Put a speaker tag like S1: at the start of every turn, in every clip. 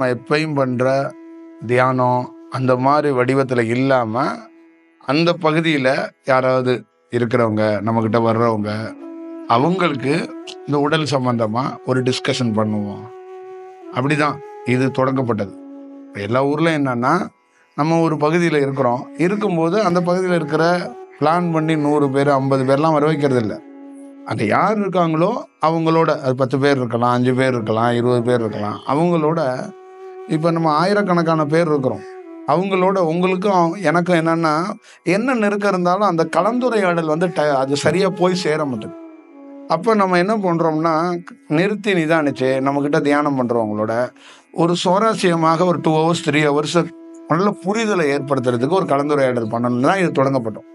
S1: நம்ம எப்பயும் பண்ணுற தியானம் அந்த மாதிரி வடிவத்தில் இல்லாமல் அந்த பகுதியில் யாராவது இருக்கிறவங்க நம்மக்கிட்ட வர்றவங்க அவங்களுக்கு இந்த உடல் சம்பந்தமாக ஒரு டிஸ்கஷன் பண்ணுவோம். அப்படிதான் இது தொடங்கப்பட்டது. எல்லா ஊர்லையும் என்னன்னா, நம்ம ஒரு பகுதியில் இருக்கும்போது அந்த பகுதியில் இருக்கிற பிளான் பண்ணி 100 பேர் 50 பேர்லாம் வர வைக்கிறது இல்லை. அங்கே யார் இருக்காங்களோ அவங்களோட, அது 10 பேர் இருக்கலாம், 5 பேர் இருக்கலாம், 20 பேர் இருக்கலாம், அவங்களோட இப்போ நம்ம ஆயிரக்கணக்கான பேர் இருக்கிறோம். அவங்களோட உங்களுக்கும் எனக்கும் என்னன்னா, என்ன நெருக்கம் இருந்தாலும் அந்த கலந்துரையாடல் வந்து அது சரியாக போய் சேர மாட்டேங்குது. அப்போ நம்ம என்ன பண்ணுறோம்னா, நிறுத்தி நிதானிச்சு நம்மக்கிட்ட தியானம் பண்ணுறவங்களோட ஒரு சுவாரஸ்யமாக ஒரு 2 hours 3 hours நல்ல புரிதலை ஏற்படுத்துறதுக்கு ஒரு கலந்துரையாடல் பண்ணணும் தான் இது தொடங்கப்பட்டோம்.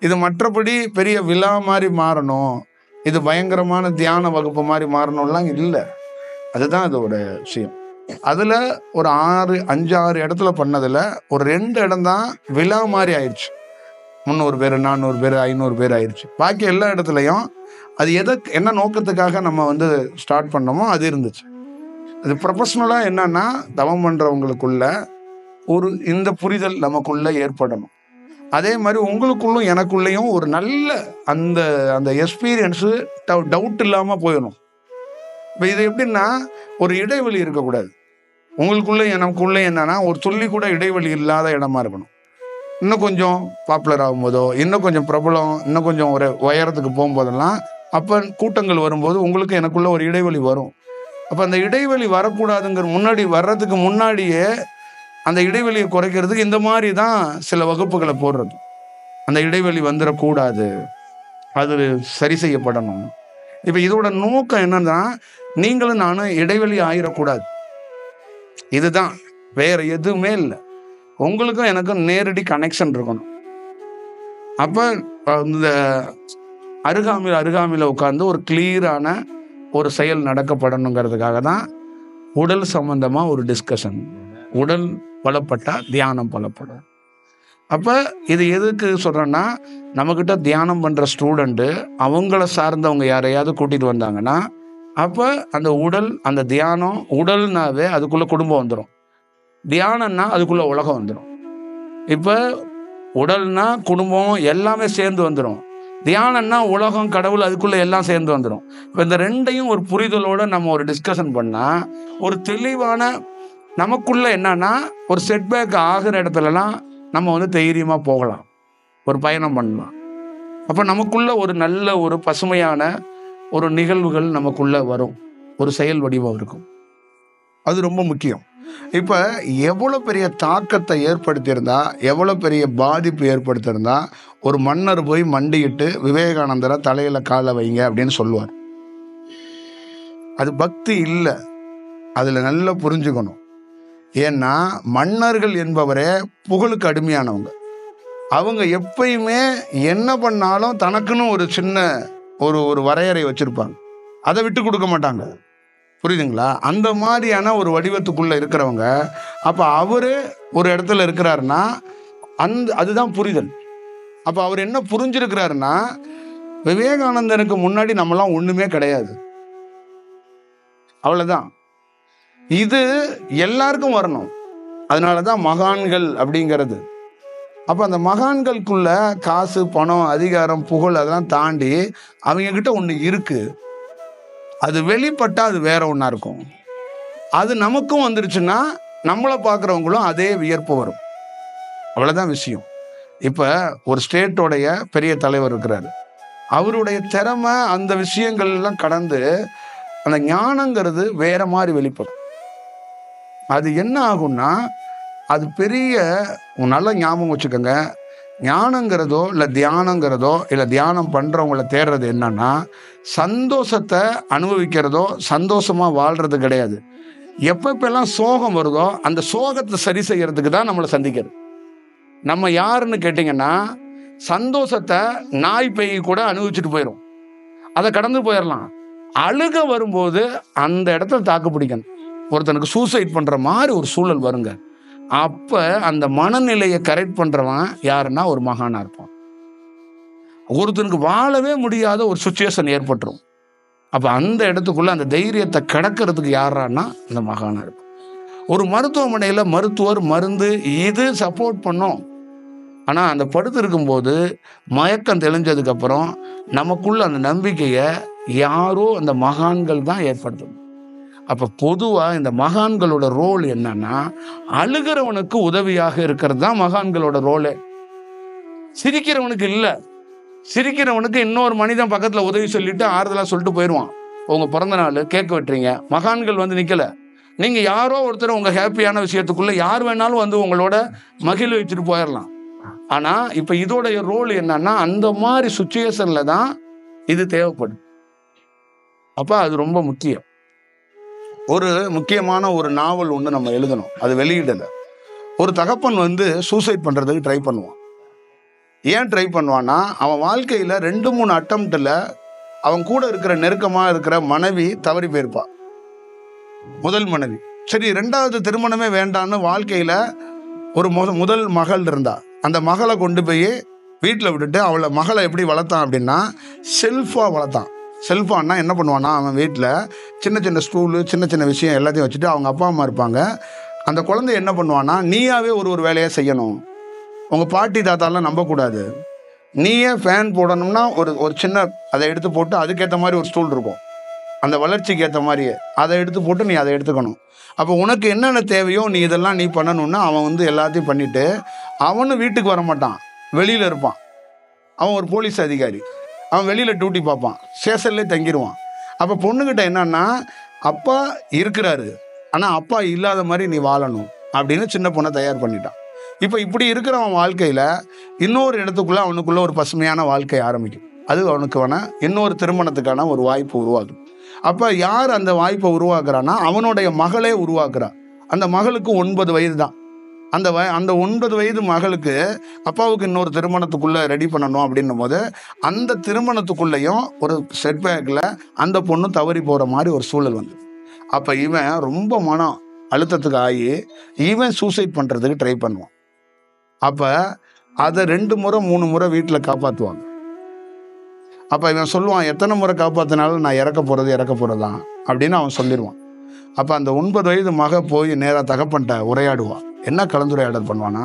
S1: இது மற்றபடி பெரிய விழா மாதிரி மாறணும், இது பயங்கரமான தியான வகுப்பு மாதிரி மாறணும்லாம் இல்லை. அதுதான் இதோட விஷயம். அதில் ஒரு 5-6 இடத்துல பண்ணதில் ஒரு 2 இடம் தான் விழா மாதிரி ஆயிடுச்சு. 300 பேர் 400 பேர் 500 பேர் ஆயிடுச்சு. பாக்கி எல்லா இடத்துலையும் அது என்ன நோக்கத்துக்காக நம்ம வந்து ஸ்டார்ட் பண்ணோமோ அது இருந்துச்சு. அது ப்ரொஃபஷ்னலாக என்னன்னா, தவம் பண்ணுறவங்களுக்குள்ள ஒரு இந்த புரிதல் நமக்குள்ள ஏற்படணும். அதே மாதிரி உங்களுக்குள்ளும் எனக்குள்ளேயும் ஒரு நல்ல அந்த அந்த எக்ஸ்பீரியன்ஸு டவுட் இல்லாமல் போயிடணும். இப்போ இது எப்படின்னா, ஒரு இடைவெளி இருக்கக்கூடாது. உங்களுக்குள்ளே எனக்குள்ளே என்னன்னா, ஒரு துள்ளி கூட இடைவெளி இல்லாத இடமா இருக்கணும். இன்னும் கொஞ்சம் பாப்புலர் ஆகும்போதோ, இன்னும் கொஞ்சம் பிரபலம், இன்னும் கொஞ்சம் ஒரு உயரத்துக்கு போகும்போதெல்லாம், அப்போ கூட்டங்கள் வரும்போது உங்களுக்கு எனக்குள்ள ஒரு இடைவெளி வரும். அப்போ அந்த இடைவெளி வர்றதுக்கு முன்னாடியே அந்த இடைவெளியை குறைக்கிறதுக்கு இந்த மாதிரி தான் சில வகுப்புகளை போடுறது. அந்த இடைவெளி வந்துடக்கூடாது, அது சரி செய்யப்படணும். இப்போ இதோட நோக்கம் என்னன்னா, நீங்களும் நானும் இடைவெளி ஆயிடக்கூடாது. இதுதான், வேற எதுவுமே இல்லை. உங்களுக்கும் எனக்கும் நேரடி கனெக்ஷன் இருக்கணும். அப்போ இந்த அருகாமையில் உட்கார்ந்து ஒரு கிளியரான ஒரு செயல் நடக்கப்படணுங்கிறதுக்காக தான் உடல் சம்பந்தமாக ஒரு டிஸ்கஷன். உடல் பலப்பட்டா தியானம் பலப்படும். அப்போ இது எதுக்கு சொல்கிறேன்னா, நம்மக்கிட்ட தியானம் பண்ணுற ஸ்டூடெண்ட்டு அவங்கள சார்ந்தவங்க யாரையாவது கூட்டிகிட்டு வந்தாங்கன்னா, அப்போ அந்த உடல், அந்த தியானம், உடல்னாவே அதுக்குள்ளே குடும்பம் வந்துடும், தியானம்னா அதுக்குள்ளே உலகம் வந்துடும். இப்போ உடல்னா குடும்பம் எல்லாமே சேர்ந்து வந்துடும், தியானம்னா உலகம் கடவுள் அதுக்குள்ளே எல்லாம் சேர்ந்து வந்துடும். இப்போ இந்த ரெண்டையும் ஒரு புரிதலோடு நம்ம ஒரு டிஸ்கஷன் பண்ணால் ஒரு தெளிவான நமக்குள்ள என்னன்னா, ஒரு செட்பேக் ஆகிற இடத்துலலாம் நம்ம வந்து தைரியமாக போகலாம், ஒரு பயணம் பண்ணலாம். அப்போ நமக்குள்ள ஒரு நல்ல ஒரு பசுமையான ஒரு நிகழ்வுகள் நமக்குள்ள வரும், ஒரு செயல் வடிவம் இருக்கும். அது ரொம்ப முக்கியம். இப்போ எவ்வளோ பெரிய தாக்கத்தை ஏற்படுத்தியிருந்தா, எவ்வளோ பெரிய பாதிப்பு ஏற்படுத்தியிருந்தா ஒரு மன்னர் போய் மண்டியிட்டு விவேகானந்தரை தலையில் காலை வைங்க அப்படின்னு சொல்லுவார். அது பக்தி இல்லை, அதில் நல்லா புரிஞ்சுக்கணும். ஏன்னா மன்னர்கள் என்பவரே புகழுக்கு அடிமையானவங்க. அவங்க எப்பயுமே என்ன பண்ணாலும் தனக்குன்னு ஒரு சின்ன ஒரு வரையறை வச்சுருப்பாங்க, அதை விட்டு கொடுக்க மாட்டாங்க. புரியுதுங்களா? அந்த மாதிரியான ஒரு வடிவத்துக்குள்ளே இருக்கிறவங்க. அப்போ அவர் ஒரு இடத்துல இருக்கிறாருன்னா அதுதான் புரிதல். அப்போ அவர் என்ன புரிஞ்சிருக்கிறாருன்னா, விவேகானந்தனுக்கு முன்னாடி நம்மலாம் ஒன்றுமே கிடையாது, அவ்வளோதான். இது எல்லாருக்கும் வரணும். அதனால தான் மகான்கள் அப்படிங்கிறது. அப்போ அந்த மகான்களுக்குள்ள காசு, பணம், அதிகாரம், புகழ் அதெல்லாம் தாண்டி அவங்கக்கிட்ட ஒன்று இருக்குது. அது வெளிப்பட்டால் அது வேற ஒன்றா இருக்கும். அது நமக்கும் வந்துருச்சுன்னா நம்மளை பார்க்குறவங்களும் அதே வியர்ப்பு வரும். அவ்வளோதான் விஷயம். இப்போ ஒரு ஸ்டேட்டோடைய பெரிய தலைவர் இருக்கிறாரு, அவருடைய திறமை அந்த விஷயங்கள்லாம் கடந்து அந்த ஞானங்கிறது வேற மாதிரி வெளிப்படும். அது என்ன ஆகும்னா, அது பெரிய, நல்ல ஞாபகம் வச்சுக்கோங்க, ஞானங்கிறதோ இல்லை தியானங்கிறதோ இல்லை தியானம் பண்ணுறவங்கள தேடுறது என்னன்னா, சந்தோஷத்தை அனுபவிக்கிறதோ சந்தோஷமாக வாழ்கிறது கிடையாது. எப்பப்பெல்லாம் சோகம் வருதோ அந்த சோகத்தை சரி செய்யறதுக்கு தான் நம்மளை சந்திக்கிறது. நம்ம யாருன்னு கேட்டிங்கன்னா, சந்தோஷத்தை நாய் பேய் கூட அனுபவிச்சுட்டு போயிடும், அதை கடந்து போயிடலாம். அழுக வரும்போது அந்த இடத்துல தாக்கு பிடிக்கணும். ஒருத்தனுக்கு சூசைட் பண்ணுற மாதிரி ஒரு சூழல் வருங்க. அப்போ அந்த மனநிலையை கரெக்ட் பண்ணுறவன் யாருன்னா ஒரு மகானாக இருப்பான். ஒருத்தனுக்கு வாழவே முடியாத ஒரு சுச்சுவேஷன் ஏற்பட்டுரும். அப்போ அந்த இடத்துக்குள்ள அந்த தைரியத்தை கிடக்கிறதுக்கு யாரான்னா அந்த மகானாக இருப்பான். ஒரு மருத்துவமனையில் மருத்துவர் மருந்து இது சப்போர்ட் பண்ணும். ஆனால் அந்த படுத்து இருக்கும்போது மயக்கம் தெளிஞ்சதுக்கப்புறம் நமக்குள்ள அந்த நம்பிக்கையை யாரோ அந்த மகான்கள் தான் ஏற்படுத்தணும். அப்போ பொதுவாக இந்த மகான்களோட ரோல் என்னன்னா, அழுகிறவனுக்கு உதவியாக இருக்கிறது தான் மகான்களோட ரோலே. சிரிக்கிறவனுக்கு இல்லை. சிரிக்கிறவனுக்கு இன்னொரு மனிதன் பக்கத்தில் உதவி சொல்லிட்டு ஆறுதலாக சொல்லிட்டு போயிடுவான். உங்கள் பிறந்த நாள் கேட்க வெட்டுறீங்க, மகான்கள் வந்து நிற்கல. நீங்கள் யாரோ ஒருத்தர் உங்கள் ஹாப்பியான விஷயத்துக்குள்ளே யார் வேணாலும் வந்து உங்களோட மகிழ் வச்சுட்டு போயிடலாம். ஆனால் இப்போ இதோடைய ரோல் என்னன்னா, அந்த மாதிரி சுச்சுவேஷனில் தான் இது தேவைப்படும். அப்போ அது ரொம்ப முக்கியம். ஒரு முக்கியமான ஒரு நாவல் ஒன்று நம்ம எழுதணும், அது வெளியிடலை. ஒரு தகப்பன் வந்து சூசைட் பண்ணுறதுக்கு ட்ரை பண்ணுவான். ஏன் ட்ரை பண்ணுவான்னா, அவன் வாழ்க்கையில் 2-3 அட்டம்ப்டில் அவன் கூட இருக்கிற நெருக்கமாக இருக்கிற மனைவி தவறி போயிருப்பான். முதல் மனைவி சரி, 2வது திருமணமே வேண்டான்னு வாழ்க்கையில் ஒரு முதல் மகள் இருந்தா. அந்த மகளை கொண்டு போய் வீட்டில் விட்டுட்டு அவளை மகளை எப்படி வளர்த்தான் அப்படின்னா, செல்ஃபாக வளர்த்தான். செல்ஃபான்னா என்ன பண்ணுவான்னா, அவன் வீட்டில் சின்ன சின்ன ஸ்டூலு சின்ன சின்ன விஷயம் எல்லாத்தையும் வச்சுட்டு அவங்க அப்பா அம்மா இருப்பாங்க. அந்த குழந்தை என்ன பண்ணுவான்னா, நீயாவே ஒரு வேலையை செய்யணும், உங்கள் பாட்டி தாத்தாலாம் நம்பக்கூடாது, நீயே ஃபேன் போடணும்னா ஒரு சின்ன அதை எடுத்து போட்டு அதுக்கேற்ற மாதிரி ஒரு ஸ்டூல் இருக்கும், அந்த வளர்ச்சிக்கு ஏற்ற மாதிரியே அதை எடுத்து போட்டு நீ அதை எடுத்துக்கணும். அப்போ உனக்கு என்னென்ன தேவையோ நீ இதெல்லாம் நீ பண்ணணும்னா அவன் வந்து எல்லாத்தையும் பண்ணிவிட்டு அவனும் வீட்டுக்கு வர மாட்டான், வெளியில் இருப்பான். அவன் ஒரு போலீஸ் அதிகாரி, அவன் வெளியில் டியூட்டி பார்ப்பான், ஸ்டேஷன்லேயே தங்கிடுவான். அப்போ பொண்ணுக்கிட்ட என்னன்னா, அப்பா இருக்கிறாரு ஆனால் அப்பா இல்லாத மாதிரி நீ வாழணும் அப்படின்னு சின்ன பொண்ணை தயார் பண்ணிட்டான். இப்போ இப்படி இருக்கிறவன் வாழ்க்கையில் இன்னொரு இடத்துக்குள்ளே அவனுக்குள்ளே ஒரு பசுமையான வாழ்க்கை ஆரம்பிக்கும். அது அவனுக்கான இன்னொரு திருமணத்துக்கான ஒரு வாய்ப்பு உருவாகும். அப்போ யார் அந்த வாய்ப்பை உருவாக்குறான்னா, அவனுடைய மகளே உருவாக்குறா. அந்த மகளுக்கு 9 வயது தான். அந்த 9 வயது மகளுக்கு அப்பாவுக்கு இன்னொரு திருமணத்துக்குள்ளே ரெடி பண்ணணும் அப்படின்னும் போது அந்த திருமணத்துக்குள்ளேயும் ஒரு செட்பேக்கில் அந்த பொண்ணு தவறி போகிற மாதிரி ஒரு சூழல் வந்து, அப்போ இவன் ரொம்ப மனம் அழுத்தத்துக்கு ஆகி இவன் சூசைட் பண்ணுறதுக்கு ட்ரை பண்ணுவான். அப்போ அதை 2 முறை 3 முறை வீட்டில் காப்பாற்றுவாங்க. அப்போ இவன் சொல்லுவான், எத்தனை முறை காப்பாற்றினாலும் நான் இறக்க போகிறது தான் அப்படின்னு அவன் சொல்லிடுவான். அப்போ அந்த 9 வயது மக போய் நேராக தகப்பன்ட்ட உரையாடுவான். என்ன கலந்துரையாடல் பண்ணுவான்னா,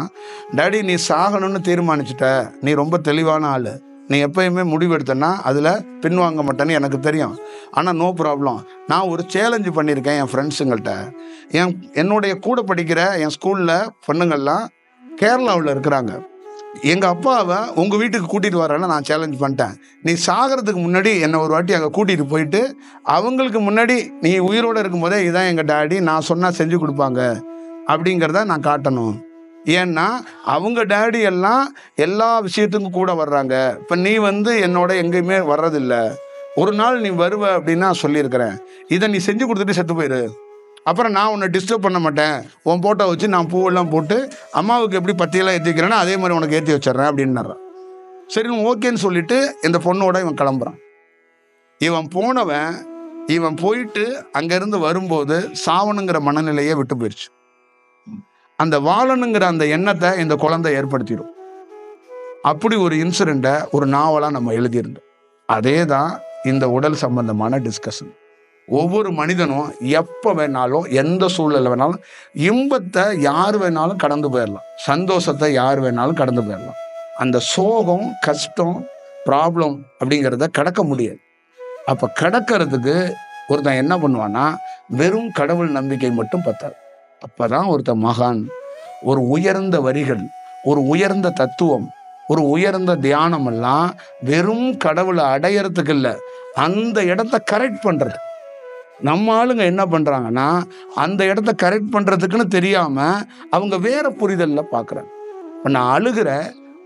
S1: டாடி நீ சாகணும்னு தீர்மானிச்சிட்ட, நீ ரொம்ப தெளிவான ஆள், நீ எப்பயுமே முடிவெடுத்தனா அதில் பின்வாங்க மாட்டேன்னு எனக்கு தெரியும். ஆனால் நோ ப்ராப்ளம், நான் ஒரு சேலஞ்சு பண்ணியிருக்கேன் என் ஃப்ரெண்ட்ஸுங்கள்கிட்ட. என்னுடைய கூட படிக்கிற என் ஸ்கூலில் பொண்ணுங்கள்லாம் கேரளாவில் இருக்கிறாங்க. எங்கள் அப்பாவை உங்கள் வீட்டுக்கு கூட்டிகிட்டு வரேன்னு நான் சேலஞ்ச் பண்ணிட்டேன். நீ சாகிறதுக்கு முன்னாடி என்னை ஒரு வாட்டி அங்கே கூட்டிகிட்டு போயிட்டு அவங்களுக்கு முன்னாடி நீ உயிரோடு இருக்கும்போதே இதான் எங்கள் டாடி, நான் சொன்னால் செஞ்சு கொடுப்பாங்க அப்படிங்கிறத நான் காட்டணும். ஏன்னா அவங்க டேடி எல்லாம் எல்லா விஷயத்துக்கும் கூட வர்றாங்க. இப்போ நீ வந்து என்னோட எங்கேயுமே வர்றதில்லை, ஒரு நாள் நீ வருவ அப்படின்னு நான் சொல்லியிருக்கிறேன். இதை நீ செஞ்சு கொடுத்துட்டு செத்து போயிரு, அப்புறம் நான் உன்னை டிஸ்டர்ப் பண்ண மாட்டேன், உன் போட்டோ வச்சு நான் பூவெல்லாம் போட்டு அம்மாவுக்கு எப்படி பத்தியெல்லாம் ஏற்றி வைக்கிறேன்னா அதே மாதிரி உனக்கு ஏற்றி வச்சிட்றேன் அப்படின்னாரான். சரி ஓகேன்னு சொல்லிட்டு இந்த பொண்ணோட இவன் கிளம்புறான். இவன் போனவன் இவன் போயிட்டு அங்கேருந்து வரும்போது சாவணுங்கிற மனநிலையே விட்டு போயிடுச்சு. அந்த வாழணுங்கிற அந்த எண்ணத்தை இந்த குழந்தை ஏற்படுத்திடும். அப்படி ஒரு இன்சிடெண்ட்டை ஒரு நாவலாக நம்ம எழுதியிருந்தோம். அதே தான் இந்த உடல் சம்பந்தமான டிஸ்கஷன். ஒவ்வொரு மனிதனும் எப்போ வேணாலும் எந்த சூழ்நிலை வேணாலும் இன்பத்தை யார் வேணாலும் கடந்து போயிடலாம், சந்தோஷத்தை யார் வேணாலும் கடந்து போயிடலாம். அந்த சோகம் கஷ்டம் ப்ராப்ளம் அப்படிங்கிறத கடக்க முடியாது. அப்போ கடக்கிறதுக்கு ஒருத்தன் என்ன பண்ணுவான்னா, வெறும் கடவுள் நம்பிக்கை மட்டும் பத்தாது. அப்போ தான் ஒருத்தன் மகான், ஒரு உயர்ந்த வரிகள், ஒரு உயர்ந்த தத்துவம், ஒரு உயர்ந்த தியானம் எல்லாம் வெறும் கடவுளை அடையறதுக்கு இல்லை, அந்த இடத்த கரெக்ட் பண்ணுறது. நம்ம ஆளுங்க என்ன பண்ணுறாங்கன்னா, அந்த இடத்த கரெக்ட் பண்ணுறதுக்குன்னு தெரியாமல் அவங்க வேற புரிதலில் பார்க்குறாங்க. இப்போ நான் அழுகிற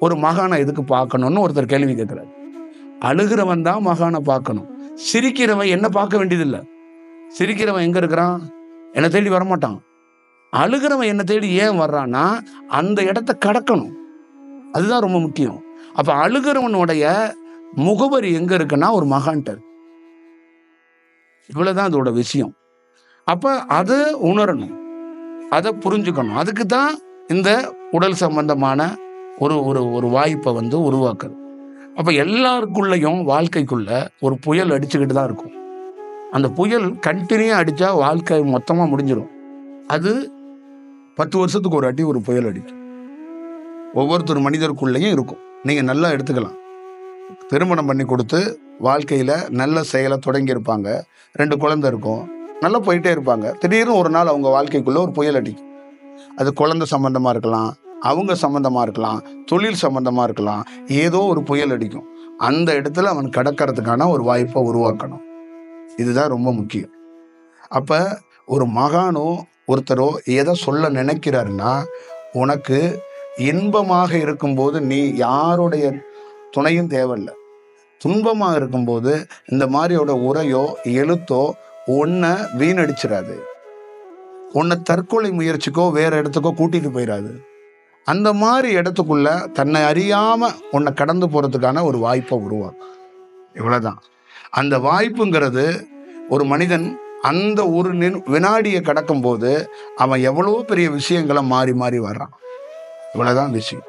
S1: ஒரு மகானை எதுக்கு பார்க்கணும்னு ஒருத்தர் கேள்வி கேட்குறாரு. அழுகிறவன் தான் மகானை பார்க்கணும், சிரிக்கிறவன் என்ன பார்க்க வேண்டியதில்லை. சிரிக்கிறவன் எங்கே இருக்கிறான்? என்னை தேடி வரமாட்டான். அழுகிறவன் என்னை தேடி ஏன் வர்றான்னா, அந்த இடத்த கடக்கணும், அதுதான் ரொம்ப முக்கியம். அப்போ அழுகிறவனுடைய முகவரி எங்கே இருக்குன்னா ஒரு மகான்ட்ட. இவ்வளவுதான் அதோட விஷயம். அப்ப அதை உணரணும், அதை புரிஞ்சுக்கணும். அதுக்கு தான் இந்த உடல் சம்பந்தமான ஒரு ஒரு ஒரு வாய்ப்பை வந்து உருவாக்குது. அப்ப எல்லாருக்குள்ளேயும் வாழ்க்கைக்குள்ள ஒரு புயல் அடிச்சுக்கிட்டு தான் இருக்கும். அந்த புயல் கண்டினியூ அடிச்சா வாழ்க்கை மொத்தமா முடிஞ்சிடும். அது 10 வருஷத்துக்கு ஒரு அடி ஒரு புயல் அடிக்கும். ஒவ்வொருத்தர் மனிதருக்குள்ளேயும் இருக்கும். நீங்க நல்லா எடுத்துக்கலாம். திருமணம் பண்ணி கொடுத்து வாழ்க்கையில நல்ல செயலை தொடங்கி இருப்பாங்க. 2 குழந்தை இருக்கும். நல்லா போயிட்டே இருப்பாங்க. திடீர்னு ஒரு நாள் அவங்க வாழ்க்கைக்குள்ள ஒரு புயல் அடிக்கும். அது குழந்தை சம்பந்தமா இருக்கலாம், அவங்க சம்பந்தமா இருக்கலாம், தொழில் சம்பந்தமா இருக்கலாம். ஏதோ ஒரு புயல் அடிக்கும். அந்த இடத்துல அவன் கடக்கிறதுக்கான ஒரு வாய்ப்பை உருவாக்கணும். இதுதான் ரொம்ப முக்கியம். அப்ப ஒரு மகானோ ஒருத்தரோ எதை சொல்ல நினைக்கிறாருன்னா, உனக்கு இன்பமாக இருக்கும்போது நீ யாருடைய துணையும் தேவையில்லை. துன்பமாக இருக்கும்போது இந்த மாதிரியோட உரையோ எழுத்தோ உன்னை வீணடிச்சிடாது. உன்னை தற்கொலை முயற்சிக்கோ வேற இடத்துக்கோ கூட்டிட்டு போயிடாது. அந்த மாதிரி இடத்துக்குள்ள தன்னை அறியாம உன்னை கடந்து போறதுக்கான ஒரு வாய்ப்பை உருவாக்கும். இவ்வளவுதான். அந்த வாய்ப்புங்கிறது ஒரு மனிதன் அந்த ஒரு வினாடியை கடக்கும் போது அவன் எவ்வளவு பெரிய விஷயங்களை மாறி மாறி வர்றான். இவ்வளவுதான் விஷயம்.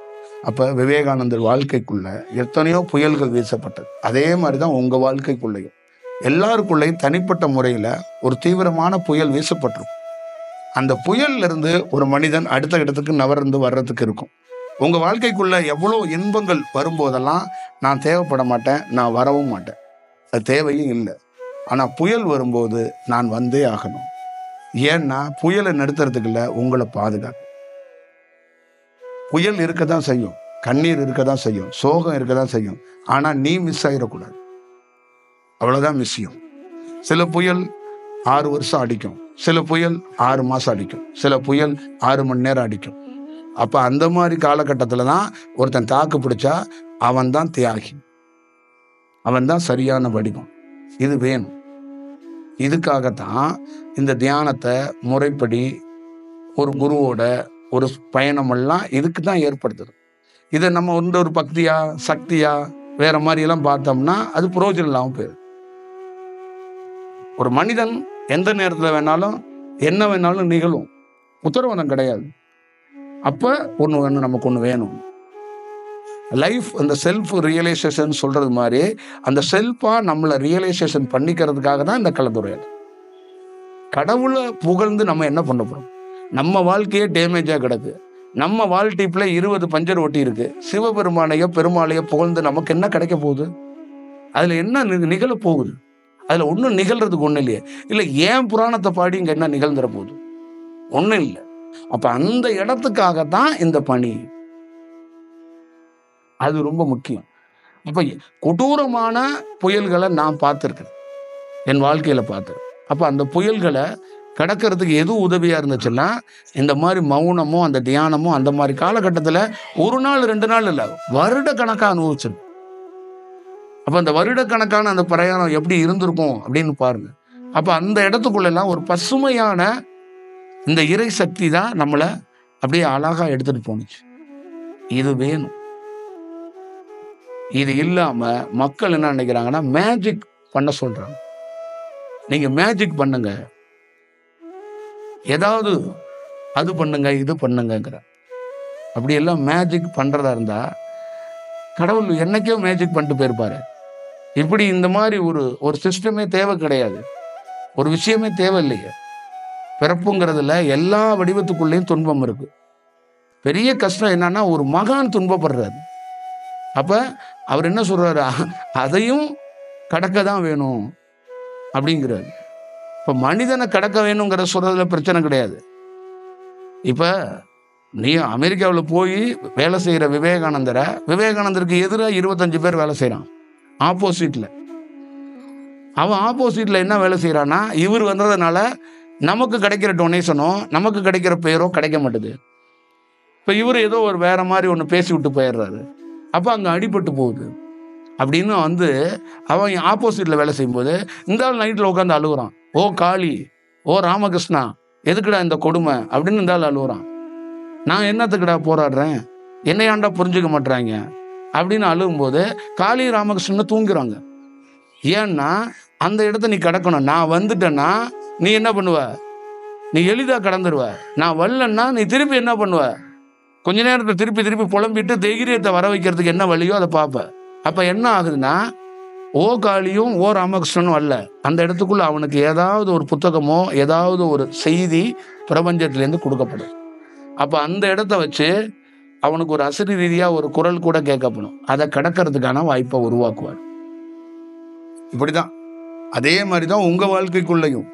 S1: அப்ப விவேகானந்தர் வாழ்க்கைக்குள்ள எத்தனையோ புயல்கள் வீசப்பட்டது. அதே மாதிரிதான் உங்க வாழ்க்கைக்குள்ளேயும் எல்லாருக்குள்ளேயும் தனிப்பட்ட முறையில ஒரு தீவிரமான புயல் வீசப்பட்டிருக்கும். அந்த புயல்ல இருந்து ஒரு மனிதன் அடுத்த இடத்துக்கு நகர்ந்து வர்றதுக்கு இருக்கும். உங்க வாழ்க்கைக்குள்ள எவ்வளவு இன்பங்கள் வரும்போதெல்லாம் நான் தேவைப்பட மாட்டேன், நான் வரவும் மாட்டேன், அது தேவையும் இல்லை. ஆனா புயல் வரும்போது நான் வந்தே ஆகணும். ஏன்னா புயலை நிறுத்துறதுக்கு இல்லை, உங்களை பாதுகாக்க. புயல் இருக்கதான் செய்யும், கண்ணீர் இருக்கதான் செய்யும், சோகம் இருக்கதான் செய்யும். ஆனா நீ மிஸ் ஆயிடக்கூடாது. அவ்வளவுதான் விஷயம். சில புயல் 6 வருஷம் அடிக்கும், சில புயல் 6 மாசம் அடிக்கும், சில புயல் 6 மணி நேரம் அடிக்கும். அப்ப அந்த மாதிரி காலகட்டத்துல தான் ஒருத்தன் தாக்கு பிடிச்சா அவன் தான் தியாகி, அவன் தான் சரியான வடிவம். இது வேணும். இதுக்காகத்தான் இந்த தியானத்தை முறைப்படி ஒரு குருவோட ஒரு பயணமெல்லாம் இதுக்கு தான் ஏற்படுத்துது. இதை நம்ம ஒரு பக்தியா சக்தியா வேற மாதிரி எல்லாம் பார்த்தோம்னா அது புரோஜனம் இல்லாமல் போயிடும். ஒரு மனிதன் எந்த நேரத்தில் வேணாலும் என்ன வேணாலும் நிகழும், உத்தரவாதம் கிடையாது. அப்ப ஒன்று நமக்கு ஒன்று வேணும். லைஃப் அந்த செல்ஃப் ரியலைசேஷன் சொல்றது மாதிரி அந்த செல்ஃபா நம்மளை ரியலைசேஷன் பண்ணிக்கிறதுக்காக தான் இந்த கலந்துரையாடல். கடவுளை புகழ்ந்து நம்ம என்ன பண்ண போறோம்? நம்ம வாழ்க்கையே டேமேஜா கிடக்கு. நம்ம வாழ்க்கைப்புல 20 பஞ்சர் ஒட்டி இருக்கு. சிவபெருமானையோ பெருமாளையோ புகழ்ந்து நமக்கு என்ன கிடைக்க போகுது? அதுல என்ன நிகழ போகுது? அதுல ஒன்றும் நிகழ்றதுக்கு ஒன்றும் இல்லையே. இல்லை ஏன் புராணத்தை பாடி இங்க என்ன நிகழ்ந்துற போகுது? ஒன்றும் இல்லை. அப்ப அந்த இடத்துக்காகத்தான் இந்த பணி. அது ரொம்ப முக்கியம். அப்ப கொடூரமான புயல்களை நான் பார்த்துருக்கேன், என் வாழ்க்கையில பார்த்தேன். அப்ப அந்த புயல்களை கடக்கிறதுக்கு எது உதவியா இருந்துச்சுன்னா இந்த மாதிரி மௌனமும் அந்த தியானமும் அந்த மாதிரி காலகட்டத்தில் 1 நாள் 2 நாள் இல்லை, வருட கணக்காக அனுபவிச்சு. அப்ப அந்த வருடக்கணக்கான அந்த பிரயாணம் எப்படி இருந்திருக்கும் அப்படின்னு பாருங்க. அப்ப அந்த இடத்துக்குள்ள எல்லாம் ஒரு பசுமையான இந்த இறை சக்தி தான் நம்மளை அப்படியே அழகா எடுத்துட்டு போனுச்சு. இது வேணும். இது இல்லாம மக்கள் என்ன நினைக்கிறாங்கன்னா மேஜிக் பண்ண சொல்றாங்க. நீங்க மேஜிக் பண்ணுங்க, ஏதாவது அது பண்ணுங்க இது பண்ணுங்கிற. அப்படி எல்லாம் மேஜிக் பண்றதா இருந்தா கடவுள் என்னைக்கோ மேஜிக் பண்ணிட்டு போயிருப்பாரு. இப்படி இந்த மாதிரி ஒரு சிஸ்டமே தேவை கிடையாது, ஒரு விஷயமே தேவையில்லையே. பிறப்புங்கிறதுல எல்லா வடிவத்துக்குள்ளேயும் துன்பம் இருக்கு. பெரிய கஷ்டம் என்னன்னா ஒரு மகான் துன்பப்படுறாரு. அப்ப அவர் என்ன சொல்றாரு? அதையும் கடக்க தான் வேணும் அப்படிங்கிறாரு. இப்ப மனிதனை கடக்க வேணுங்கிற சொல்றதுல பிரச்சனை கிடையாது. இப்ப நீ அமெரிக்காவில் போய் வேலை செய்யற விவேகானந்தருக்கு எதிராக 25 பேர் வேலை செய்யறான் ஆப்போசிட்ல. அவன் ஆப்போசிட்ல என்ன வேலை செய்யறான்னா, இவர் வந்ததுனால நமக்கு கிடைக்கிற டொனேஷனோ நமக்கு கிடைக்கிற பேரோ கிடைக்க மாட்டுது. இப்ப இவர் ஏதோ ஒரு வேற மாதிரி ஒன்று பேசி விட்டு போயிடுறாரு. அப்ப அங்க அடிபட்டு போகுது அப்படின்னு அவன் ஆப்போசிட்ல வேலை செய்யும்போது இந்த ஆள் நைட்ல உட்காந்து அழுகுறான். ஓ காளி, ஓ ராமகிருஷ்ணா, எதுக்குடா இந்த கொடுமை அப்படின்னு இந்த ஆள் அழுகுறான். நான் என்னத்துக்குடா போராடுறேன், என்னையாண்டா புரிஞ்சுக்க மாட்டாங்க அப்படின்னு அழுகும்போது காளி ராமகிருஷ்ணன் தூங்குறாங்க. ஏன்னா அந்த இடத்த நீ கடக்கணும். நான் வந்துட்டேன்னா நீ என்ன பண்ணுவ? நீ எளிதா கடந்துருவ. நான் வரலன்னா நீ திருப்பி என்ன பண்ணுவ? கொஞ்ச நேரத்தை திருப்பி புலம்பிட்டு தைரியத்தை வர வைக்கிறதுக்கு என்ன வழியோ அதை பார்ப்ப. அப்ப என்ன ஆகுதுன்னா ஓ காளியும் ஓ ராமகிருஷ்ணனும் அல்ல, அந்த இடத்துக்குள்ள அவனுக்கு ஏதாவது ஒரு புத்தகமோ ஏதாவது ஒரு செய்தி பிரபஞ்சத்திலேருந்து கொடுக்கப்படும். அப்ப அந்த இடத்த வச்சு அவனுக்கு ஒரு அசரி ரீதியா ஒரு குரல் கூட கேட்கப்படும். அதை கடக்கிறதுக்கான வாய்ப்பை உருவாக்குவார். இப்படிதான். அதே மாதிரிதான் உங்க வாழ்க்கைக்குள்ளயும்.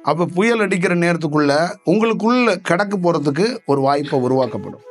S1: அப்ப புயல் அடிக்கிற நேரத்துக்குள்ள உங்களுக்குள்ள கடக்க போறதுக்கு ஒரு வாய்ப்பை உருவாக்கப்படும்.